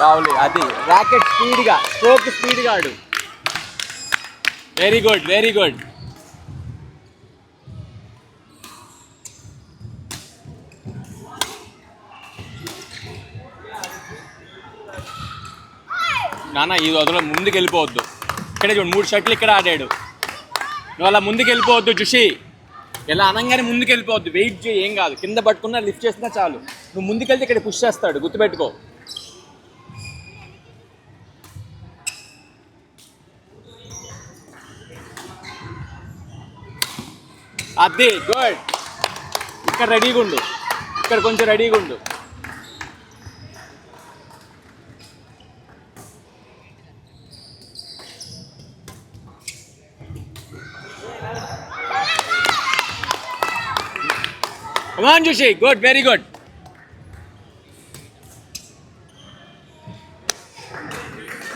రావులే అది ర్యాకెట్ స్పీడ్గా స్ట్రోక్ స్పీడ్గా ఆడు. Very good very good. నాన్న ఈ వదల ముందుకు వెళ్ళిపోవద్దు. ఇక్కడే చూడు 3 షర్ట్లు ఇక్కడ ఆడాడు. నువ్వు అలా ముందుకు వెళ్ళిపోవద్దు జుషి. ఇలా అనగానే ముందుకు వెళ్ళిపోవద్దు. వెయిట్ చేయి, ఏం కాదు. కింద పట్టుకున్నా లిఫ్ట్ చేసినా చాలు. నువ్వు ముందుకెళ్తే ఇక్కడ పుష్ చేస్తాడు, గుర్తుపెట్టుకో. అది గుడ్. ఇక్కడ రెడీగా ఉండు, ఇక్కడ కొంచెం రెడీగా ఉండు. Come on, Jushi. Good, very good.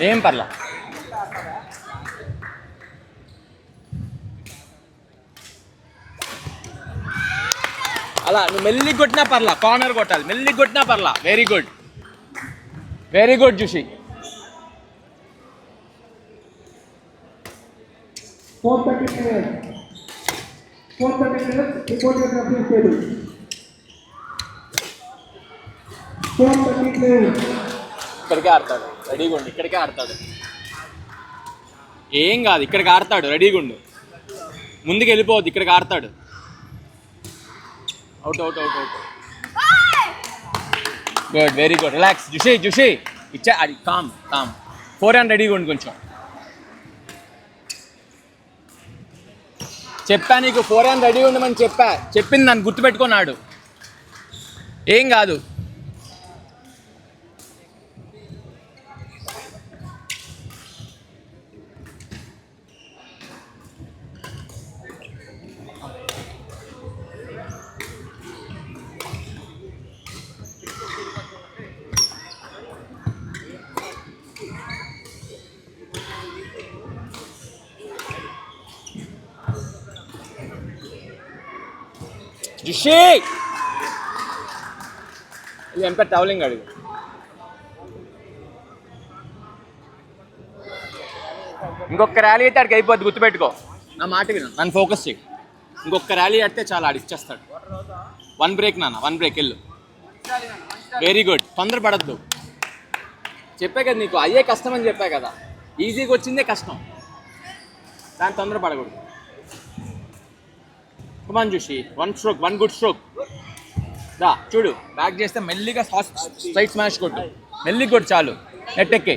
ఏం పర్లా. అలా నువ్వు మెల్లి కొట్టినా పర్లా, కార్నర్ కొట్టాలి. మెల్లి కొట్టినా పర్లా. Very good very good Jushi. ఇక్కడికే ఆడతాడు, రెడీగా ఉండు. ఇక్కడికే ఆడతాడు, ఏం కాదు. ఇక్కడికి ఆడతాడు, రెడీగా ఉండు. ముందుకు వెళ్ళిపోవద్దు, ఇక్కడికి ఆడతాడు. Out out out out. Good very good. Relax Jushi Jushi. ఇచ్చా అది. Com com. 4 రన్ రెడీగా ఉండు. కొంచెం చెప్పా నీకు, 4 రన్ రెడీ ఉండమని చెప్పా. చెప్పింది నన్ను గుర్తుపెట్టుకున్నాడు. ఏం కాదు. జుషి ఇది ఎంత టవలింగ్ అడుగు. ఇంకొక ర్యాలీ అయితే ఆడికి అయిపోద్ది, గుర్తుపెట్టుకో. నా మాట విను, నన్ను ఫోకస్ చేయి. ఇంకొక ర్యాలీ ఆడితే చాలా ఆడి ఇచ్చేస్తాడు. 1 బ్రేక్ నాన్న, 1 బ్రేక్ వెళ్ళు. Very good. తొందర పడద్దు. చెప్పా కదా నీకు, అయ్యే కష్టం అని చెప్పా కదా. ఈజీగా వచ్చిందే కష్టం, దాని తొందర పడకూడదు. Come on Jushi, 1 stroke, 1 good stroke. దా చూడు, బ్యాక్ చేస్తే మెల్లిగా స్ట్రైట్ స్మాష్ కొట్టు. మెల్లి కొట్టు చాలు. నెట్ ఎక్కే.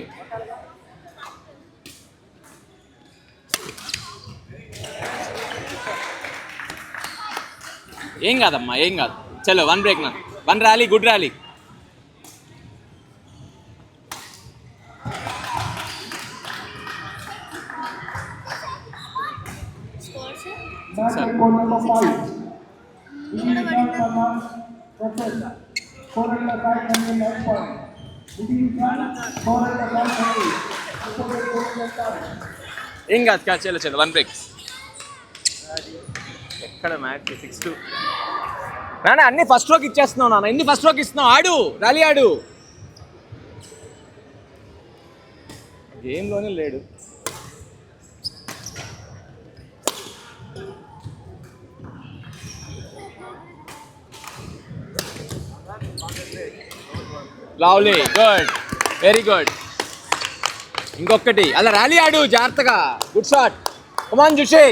ఏం కాదమ్మా, ఏం కాదు. చలో 1 బ్రేక్ నా. 1 ర్యాలీ, గుడ్ ర్యాలీ. ఏం కాదు కాదు. చలో చలో 1 బ్రేక్. ఎక్కడ మ్యాచ్ 6-2. నాన్న అన్ని ఫస్ట్ స్ట్రోక్ ఇచ్చేస్తున్నావు. నాన్న ఎన్ని ఫస్ట్ స్ట్రోక్ ఇస్తున్నావు. ఆడు ర్యాలీ ఆడు. గేమ్లోనే లేడు. Lovely, good very good. ఇంకొకటి అలా ర్యాలీ ఆడు జాగ్రత్తగా. Good shot. Come on Jushi.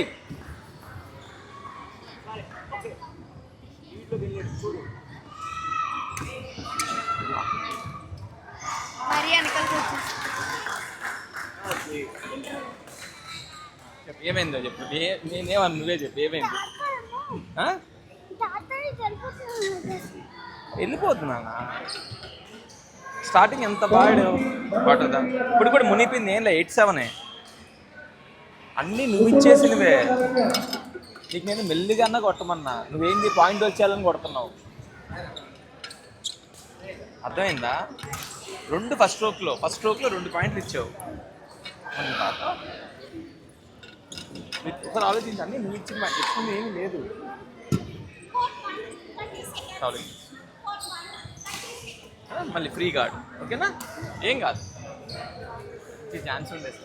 ఏమైందో చెప్పు. నేనేమన్నా, నువ్వే చెప్పు ఏమైంది. వెళ్ళిపోతున్నా స్టార్టింగ్ ఎంత బాగా పట్టదా. ఇప్పుడు కూడా మునిపింది ఏం లే. 8-7 అన్నీ నువ్వు ఇచ్చేసినవే. నీకు నేను మెల్లిగా కొట్టమన్నా. నువ్వేంది పాయింట్ వచ్చేయాలని కొడుతున్నావు. అర్థమైందా? రెండు ఫస్ట్ స్ట్రోక్లో 2 పాయింట్లు ఇచ్చావు. ఒకరు ఆలోచించండి, నువ్వు ఇచ్చిన మ్యాచ్ ఎక్కువ ఏమీ లేదు. మళ్ళీ ఫ్రీ గార్డ్, ఓకేనా? ఏం కాదు, ఛాన్స్ ఉండేది,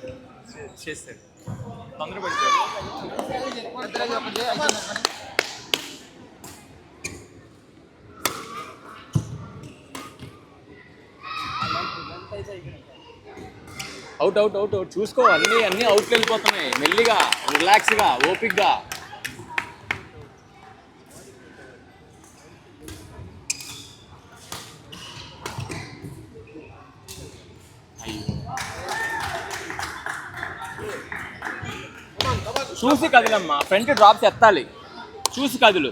చేస్తాడు. తొందరపడిపోయాడు. అవుట్ అవుట్ అవుట్ అవుట్ చూసుకో, అన్నీ అవుట్కి వెళ్ళిపోతున్నాయి. మెల్లిగా, రిలాక్స్గా, ఓపిక్గా. చూసి కదిలమ్మా, ఫ్రంట్ డ్రాప్స్ ఎత్తాలి, చూసి కదులు.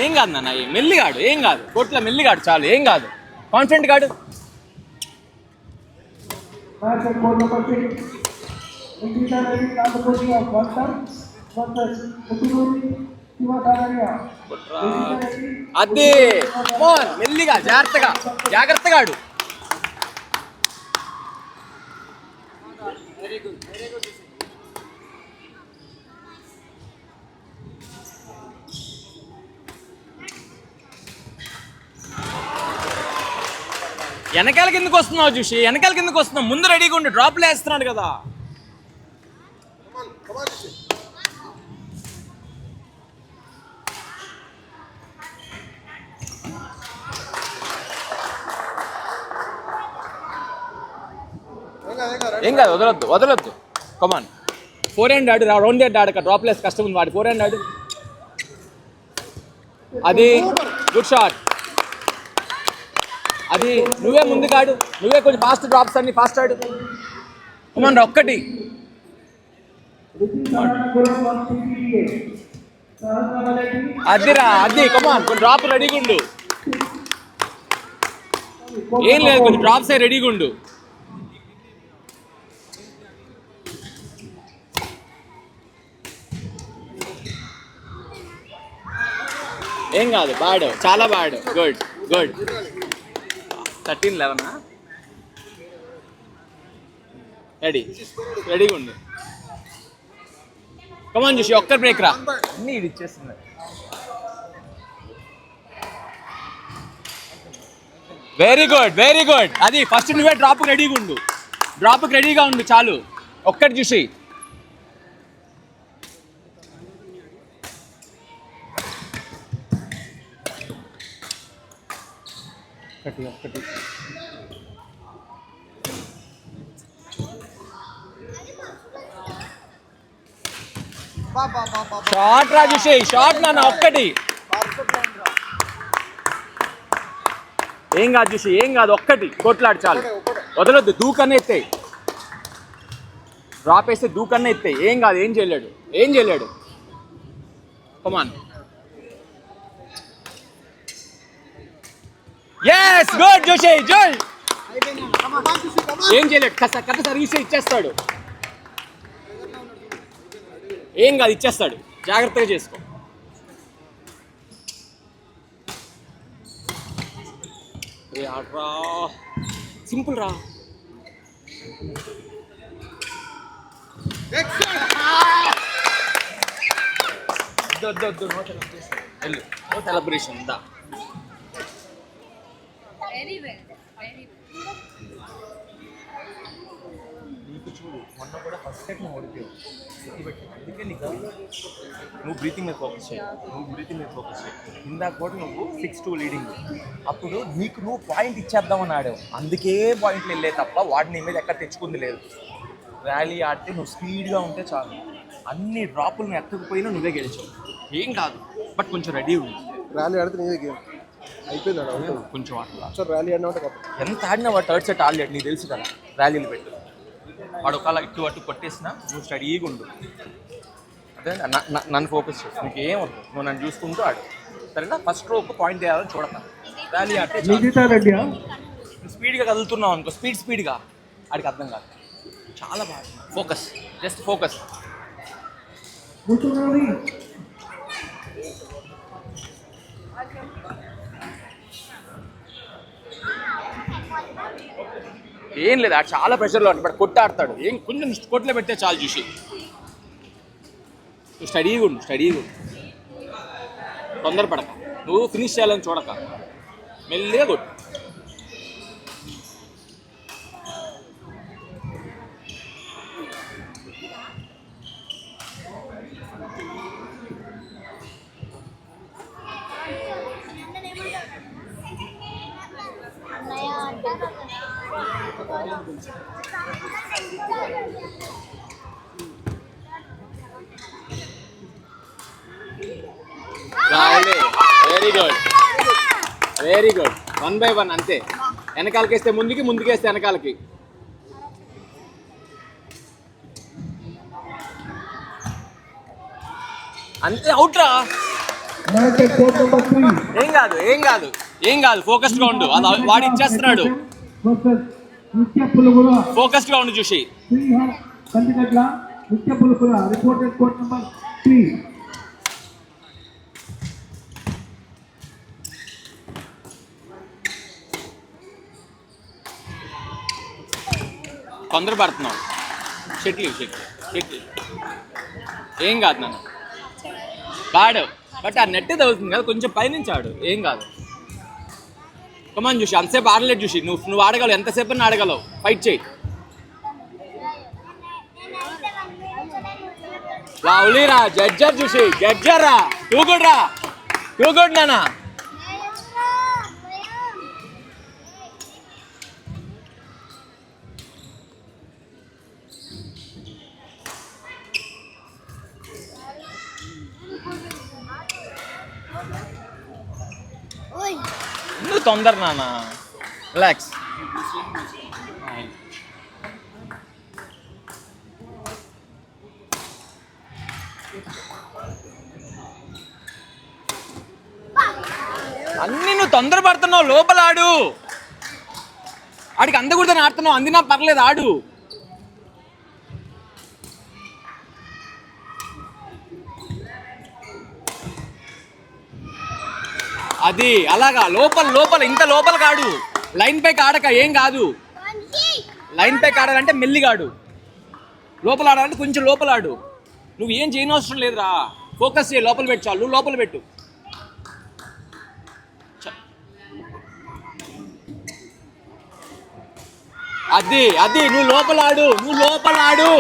ఏం కాదు నాన్న, మెల్లిగాడు, ఏం కాదు. కోట్లో మెల్లిగాడు చాలు, ఏం కాదు. కాన్ఫిడెంట్ గాడు. అది మెల్లిగా, జాగ్రత్తగా ఆడు. వెనకాల కిందకు వస్తున్నావు చూసి, వెనకాల కిందకు వస్తున్నావు. ముందు రెడీగా ఉండి, డ్రాప్లు వేస్తున్నాడు కదా. ఏం కాదు, వదలొద్దు. కమాన్, 4 హ్యాండ్ ఆడు, రౌండ్ హ్యాండ్ ఆడక. డ్రాప్ లేస్ కష్టం ఉంది వాడి. 4 హ్యాండ్ ఆడు. అది గుడ్ షాట్. అది నువ్వే ముందు కాడు, నువ్వే కొంచెం ఫాస్ట్ డ్రాప్స్ అన్ని ఫాస్ట్ ఆడు. కమాన్ రా, ఒక్కటి. అదిరా, అది కమాన్, కొంచెం డ్రాప్ రెడీగా ఉండు. ఏం లేదు, కొంచెం డ్రాప్స్ అయి రెడీగా ఉండు. ఏం కాదు, బ్యాడ్, చాలా బ్యాడ్. గుడ్ 13-11. రెడీగా ఉండు. కమాన్ చూసి, ఒక్క బ్రేక్ రా. అన్నీ ఇది ఇచ్చేస్తుంది. Very good. అది ఫస్ట్ నువ్వే డ్రాప్కి రెడీగా ఉండు చాలు. ఒక్కటి చూసి. ఒక్కటి షార్ట్ రా చూసి, షార్ట్ నాన్న, ఒక్కటి. ఏం కాదు చూసి, ఏం కాదు, ఒక్కటి కొట్లాడు చాలు. వదలొద్దు, దూకన్నే ఎత్తాయి. డ్రాప్ వేస్తే దూకన్నే ఎత్తాయి. ఏం కాదు, ఏం చేయలేడు. కమాన్. ఎస్, గుడ్ జోషి, ఏం చేయలేడు. కట్ట సర్వీస్ ఇచ్చేస్తాడు. ఏం కాదు, ఇచ్చేస్తాడు. జాగ్రత్తగా చేసుకో. ఆడ్రా, సింపుల్ రా. No celebration. దా నీకు చూడు, మొన్న కూడా ఫస్ట్ సెట్ నువ్వు ఓడిపోయావు. అందుకే నీకు నువ్వు బ్రీతింగ్ మీద ఫోకస్ చేయి. ఇందాక కూడా నువ్వు 6-2 లీడింగ్. అప్పుడు నువ్వు పాయింట్ ఇచ్చేద్దామని ఆడావు. అందుకే పాయింట్లు వెళ్ళే తప్ప వాడిని నీ మీద ఎక్కడ తెచ్చుకుంది లేదు. ర్యాలీ ఆడితే నువ్వు స్పీడ్గా ఉంటే చాలు. అన్ని డ్రాపులను ఎత్తకపోయినా నువ్వే గెలిచావు. ఏం కాదు, బట్ కొంచెం రెడీ ఉంది. ర్యాలీ ఆడితే నీదే గేమ్ అయిపోయింది. కొంచెం ఆటలా ర్యాలీ ఆడినా ఎంత ఆడినా వాడు థర్డ్ సెట్ ఆడలేడు. నీకు తెలుసు కదా, ర్యాలీలు పెట్టు. వాడు ఒకవేళ ఇటు అటు కొట్టేసినా నువ్వు స్టడీగా ఉండు. అదే నన్ను ఫోకస్ చేసి, నీకు ఏం వద్దు, నువ్వు నన్ను చూసుకుంటూ ఆడు, సరేనా? ఫస్ట్ స్ట్రోక్ పాయింట్ చేయాలని చూడతా. ర్యాలీ ఆడితే స్పీడ్గా కదులుతున్నావు అనుకో, స్పీడ్గా ఆడికి అర్థం కాదు. చాలా బాగా ఫోకస్, జస్ట్ ఫోకస్. ఏం లేదు ఆడు చాలా ప్రెషర్లో ఉంటాడు, కొట్టి ఆడతాడు. ఏం కొంచెం కొట్లో పెడితే చాలు చూసి. నువ్వు స్టడీగా ఉండు, తొందరపడక. నువ్వు ఫినిష్ చేయాలని చూడక, మెల్లిగా కొట్టు. వెరీ గుడ్ 1 by 1 అంతే. వెనకాలకేస్తే ముందుకి, ముందుకేస్తే వెనకాలకి. అంతే, అవుట్ రా. ఏం కాదు ఫోకస్డ్ గా ఉండు. వాడు ఇచ్చేస్తున్నాడు. ఫోకస్డ్ గా ఉండు చూసి. తొందర పడుతున్నావు. షెట్లు ఏం కాదు నాన్న, ఆడు. బట్ ఆ నెట్ తగ్గుతుంది కదా, కొంచెం పైనుంచి ఆడు, ఏం కాదు. కమాన్ చూసి, అంతసేపు ఆడలేదు చూసి. నువ్వు ఆడగలవు, ఎంతసేపు అని ఆడగలవు. ఫైట్ చేయి. లావులీరా, జడ్జర్ చూసి, జడ్జర్ రా. టూ గుడ్ నానా. నువ్వు తొందర నాన్న, రిలాక్స్. అన్ని నువ్వు తొందర పడుతున్నావు. లోపల ఆడు. ఆడికి అందకూడదని ఆడుతున్నావు. అందినా పర్లేదు, ఆడు. అది అలాగా లోపల ఇంత లోపల కాడు. లైన్ పైకి ఆడక, ఏం కాదు. లైన్ పైకి ఆడాలంటే మెల్లిగా ఆడు. లోపల ఆడాలంటే కొంచెం లోపల ఆడు. నువ్వు ఏం చేయనవసరం లేదురా. ఫోకస్ చేయి. లోపల పెట్టు చాలు. నువ్వు లోపల పెట్టు. అది నువ్వు లోపల ఆడు.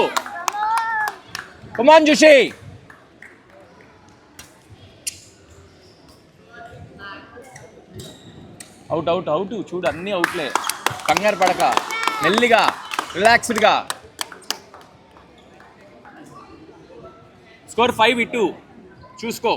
కమాన్ చూసి. అవుట్ చూడు, అన్నీ అవుట్లే. కంగారు పడక, మెల్లిగా, రిలాక్స్డ్గా. స్కోర్ 5-2 చూసుకో.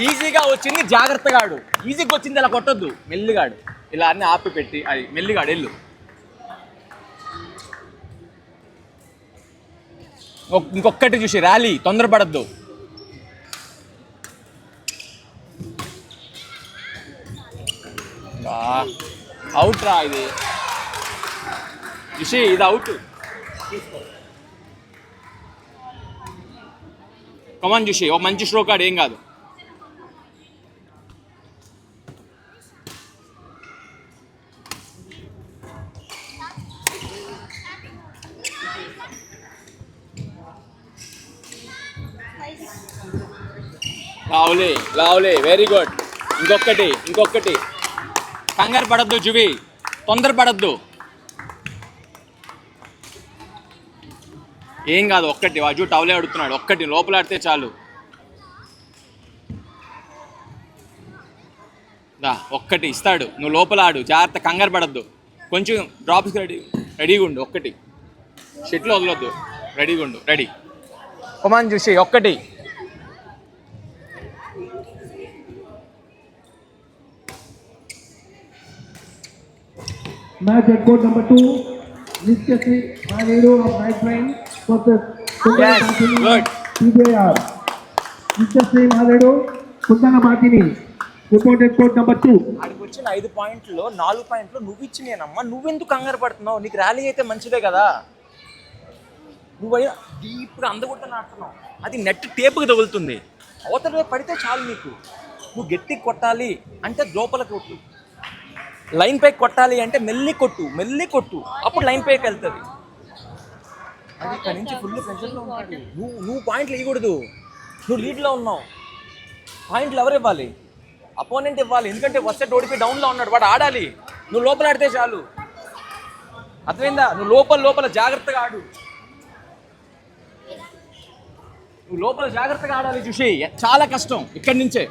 ఈజీగా వచ్చింది, జాగ్రత్తగా ఆడు. ఈజీగా వచ్చింది అలా కొట్టొద్దు, మెల్లిగాడు. ఇలా అన్ని ఆపి పెట్టి అది మెల్లిగాడు. వెళ్ళు. ఇంకొక్కటి చూసి, ర్యాలీ, తొందరపడద్దు. అవుట్ రా ఇది చూసి, ఇది అవుట్. కమాన్ చూసి, ఒక మంచి స్ట్రోక్ ఆడు, ఏం కాదు. లావులే వెరీ గుడ్. ఇంకొకటి కంగారు పడద్దు జువి, తొందర పడద్దు. ఏం కాదు, ఒక్కటి. వాజు టవలే అడుగుతున్నాడు, ఒక్కటి లోపల ఆడితే చాలు. ఒక్కటి ఇస్తాడు, నువ్వు లోపల ఆడు. జాగ్రత్త, కంగారు పడద్దు. కొంచెం డ్రాప్స్ రెడీగా ఉండు. ఒక్కటి షెట్లు వదలొద్దు, రెడీగా ఉండు. రెడీ. కమాన్ చూసి, ఒక్కటి. Match at court number 2, Nityasri Maneru of Night Train. Yes, good. TJR. Mr. Sri Madhedu, Kundana Bhatini. Reported court number 2. ఆడికి వచ్చిన 5 పాయింట్లో 4 పాయింట్లు నువ్వు ఇచ్చినేనమ్మా, నువ్వెందుకు కంగారు పడుతున్నావు? నీకు ర్యాలీ అయితే మంచిదే కదా. నువ్వు డీప్గా అందగొట్టని ఆడుతున్నావు, అది నెట్ టేపుకి తగులుతుంది. అవతల పడితే చాలు నీకు. నువ్వు గట్టికి కొట్టాలి అంటే లోపల కొట్టు, లైన్ పైకి కొట్టాలి అంటే మెల్లి కొట్టు, అప్పుడు లైన్ పైకి వెళ్తుంది. అది ఇక్కడ నుంచి ఫుల్ ప్రెషర్లో ఉంటాడు. నువ్వు పాయింట్లు ఇవ్వకూడదు, నువ్వు లీడ్లో ఉన్నావు. పాయింట్లు ఎవరు ఇవ్వాలి? అపోనెంట్ ఇవ్వాలి, ఎందుకంటే వస్తే ఓడిపోయి డౌన్లో ఉన్నాడు, వాడు ఆడాలి. నువ్వు లోపల ఆడితే చాలు, అర్థమైందా? నువ్వు లోపల జాగ్రత్తగా ఆడు, నువ్వు లోపల జాగ్రత్తగా ఆడాలి. చూసి చాలా కష్టం, ఇక్కడి నుంచే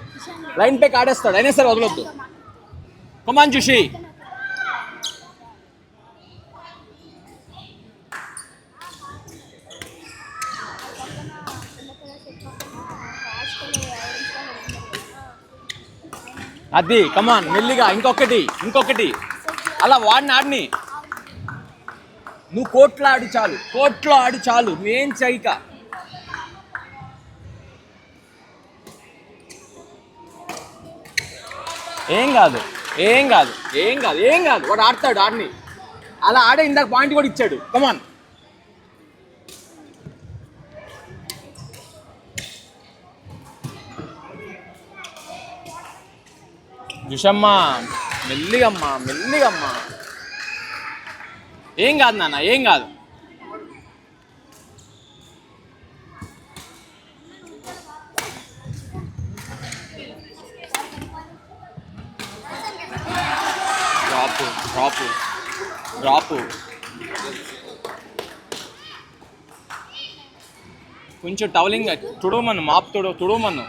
లైన్ పైకి ఆడేస్తాడు, అయినా సరే వదలొద్దు. కమాన్ చూసి, అది కమాన్ మెల్లిగా, ఇంకొకటి అలా వాడిని ఆడిని. నువ్వు కోట్లో ఆడి చాలు, నువ్వేం చేయక. ఏం కాదు, వాడు ఆడతాడు ఆడిని. అలా ఆడే ఇందాక పాయింట్ కూడా ఇచ్చాడు. కమాన్, జుషమ్మా మెల్లిగమ్మా. ఏం కాదు నాన్న, ఏం కాదు. డ్రాపు కొంచెం టవలింగ్ తుడవమను, మాపు తుడవమను.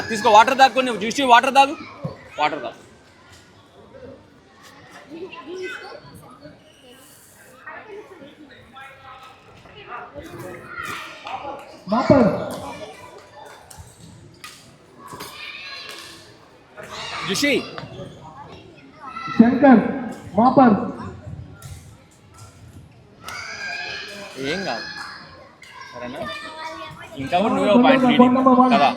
తీసుకో, వాటర్ తాగుకొని చూసి వాటర్ తాగు. చూసి శంకర్ మాపర్. ఏం కాదు, సరేనా? ఇంకా కూడా నువ్వే ఒక పాయింట్ లీడింగ్ కదా.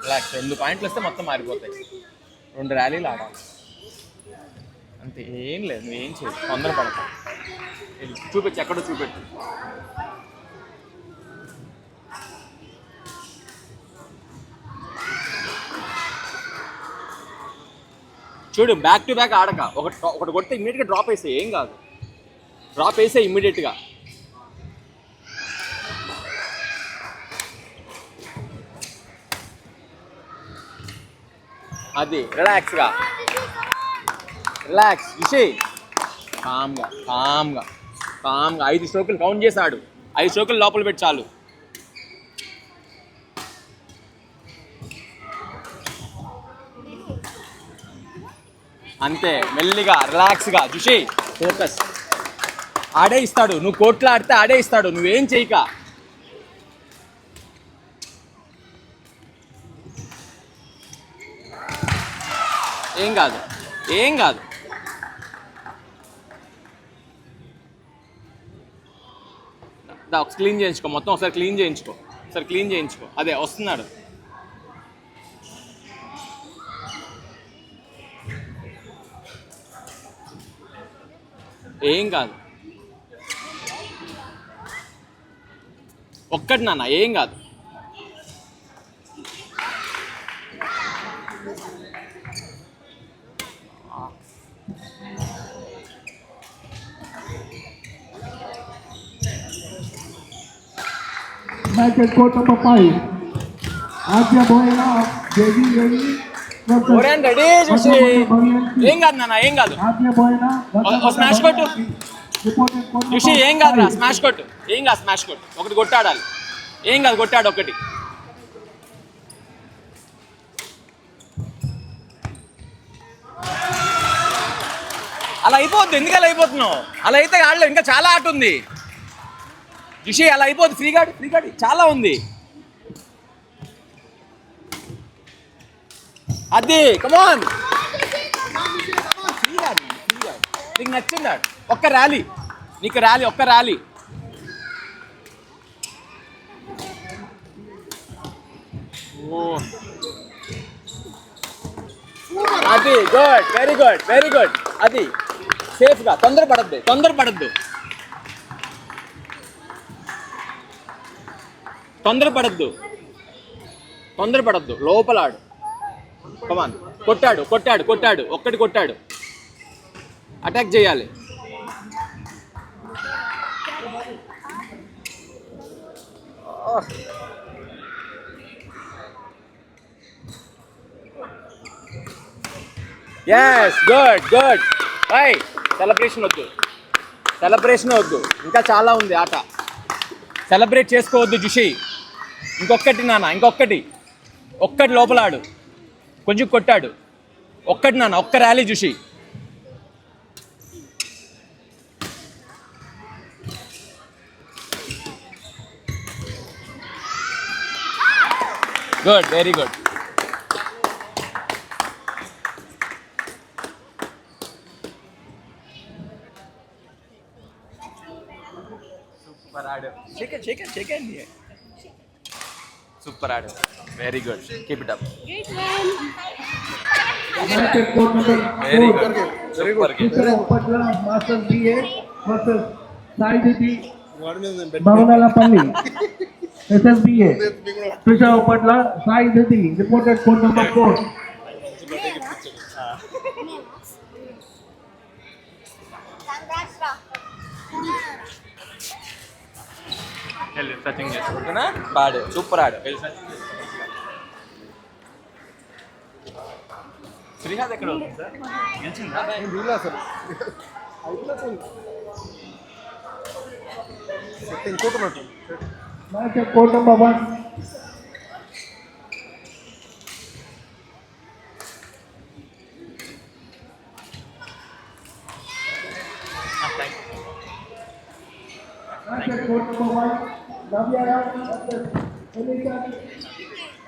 రిలాక్స్, 2 పాయింట్లు వస్తే మొత్తం మారిపోతాయి. 2 ర్యాలీలు ఆడాలి అంతే, ఏం లేదు. నువ్వేం చేయదు, తొందరపడతా. చూపించు, ఎక్కడో చూపెట్టు. చూడు, బ్యాక్ టు బ్యాక్ ఆడక. ఒకటి కొడితే ఇమ్మీడియట్గా డ్రాప్ వేసేయి, ఏం కాదు. డ్రాప్ వేసే ఇమ్మీడియట్గా. అది రిలాక్స్ చూసి కామ్గా 5 స్ట్రోకులు కౌంట్ చేశాడు. 5 స్ట్రోకులు లోపల పెట్టి చాలు. అంతే, మెల్లిగా రిలాక్స్గా చూసి ఫోకస్. ఆడే ఇస్తాడు, నువ్వు కోట్లో ఆడితే ఆడే ఇస్తాడు, నువ్వేం చేయక. ఏం కాదు. క్లీన్ చేయించుకో, మొత్తం ఒకసారి క్లీన్ చేయించుకో. అదే వస్తున్నాడు. ఏం కాదు, ఒక్కటి నాన్న, ఏం కాదు. Match at court number 5. Adya Boyana of JV Ready. Ready చూసి. ఏం కాదు నాన్న, ఏం కాదు. Adya Boyana. స్మాష్ కొట్టు చూసి. ఏం కాదురా, స్మాష్ కొట్టు. ఒకటి కొట్టాడాలి. ఏం కాదు, కొట్టాడు ఒకటి. అలా అయిపోద్ది, ఎందుకు అలా అయిపోతున్నావు? అలా అయితే ఆడలేవు, ఇంకా చాలా ఆట ఉంది. రిషి అలా అయిపోద్ది, ఫ్రీగాడి చాలా ఉంది. అది కమాన్, ఫ్రీగాడి నీకు నచ్చిందా ఒక్క ర్యాలీ, నీకు ర్యాలీ, ఒక్క ర్యాలీ. అది good, very good, very good. అది సేఫ్గా, తొందరపడద్దు, తొందరపడద్దు, తొందరపడద్దు, తొందరపడద్దు. లోపలాడు. కమాన్. కొట్టాడు, కొట్టాడు, కొట్టాడు, ఒక్కటి కొట్టాడు. అటాక్ చేయాలి. Yes, good good. Right. Celebration వద్దు, సెలబ్రేషన్ వద్దు, ఇంకా చాలా ఉంది ఆట. సెలబ్రేట్ చేసుకోవద్దు జుషి. ఇంకొకటి నాన్న, ఇంకొకటి, ఒక్కటి లోపలాడు. కొంచెం కొట్టాడు, ఒక్కటి నాన్న, ఒక్క rally Jushi. Good, very good. Super ఆడు. Chicken chicken chicken. సూపర్ ఆడు. Very good. Keep it up. Very good. Super game. Upatla master BA versus Saiditi Bhavanapalli SSBA. Trisha Upatla Saiditi reported code number 4. వెళ్ళి సచింగ్ చేసుకుంటున్నా. బాడు, సూపర్ ఆడు. వెళ్ళి సచింగ్ చేసుకో. శ్రీహాద్ ఎక్కడ ఉంది సార్? గెలిచిందా? వీళ్ళ అసలు setting కూతున్నట్టు. Match of code number 1. Match of code number 1. Navya versus Elisa